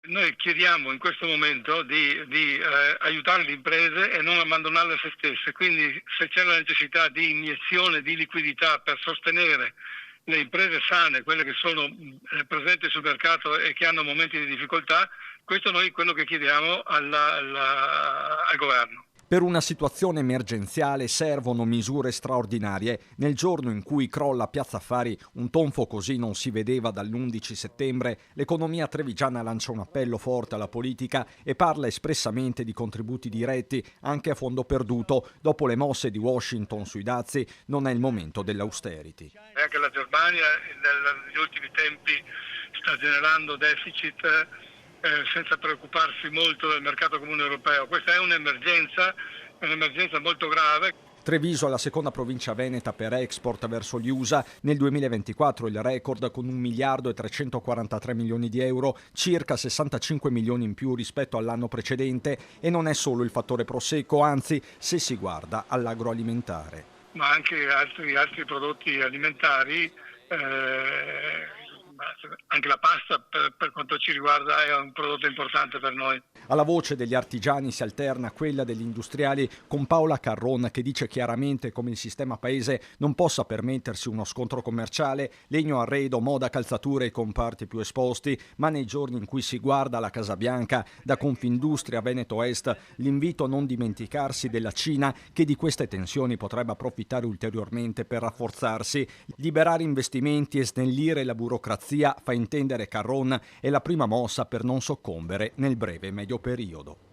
Noi chiediamo in questo momento di aiutare le imprese e non abbandonarle a se stesse, quindi se c'è la necessità di iniezione di liquidità per sostenere le imprese sane, quelle che sono presenti sul mercato e che hanno momenti di difficoltà, questo noi quello che chiediamo al governo. Per una situazione emergenziale servono misure straordinarie. Nel giorno in cui crolla Piazza Affari, un tonfo così non si vedeva dall'11 settembre, l'economia trevigiana lancia un appello forte alla politica e parla espressamente di contributi diretti, anche a fondo perduto. Dopo le mosse di Washington sui dazi, non è il momento dell'austerity. E anche la Germania negli ultimi tempi sta generando deficit senza preoccuparsi molto del mercato comune europeo. Questa è un'emergenza molto grave. Treviso è la seconda provincia veneta per export verso gli USA. Nel 2024 il record con 1 miliardo e 343 milioni di euro, circa 65 milioni in più rispetto all'anno precedente, e non è solo il fattore prosecco, anzi se si guarda all'agroalimentare. Ma anche altri prodotti alimentari, anche la pasta per quanto ci riguarda è un prodotto importante per noi. Alla voce degli artigiani si alterna quella degli industriali, con Paola Carron che dice chiaramente come il sistema paese non possa permettersi uno scontro commerciale, legno, arredo, moda, calzature e i comparti più esposti, ma nei giorni in cui si guarda alla Casa Bianca, da Confindustria Veneto Est, l'invito a non dimenticarsi della Cina, che di queste tensioni potrebbe approfittare ulteriormente per rafforzarsi. Liberare investimenti e snellire la burocrazia, fa intendere Carron, è la prima mossa per non soccombere nel breve e medio periodo.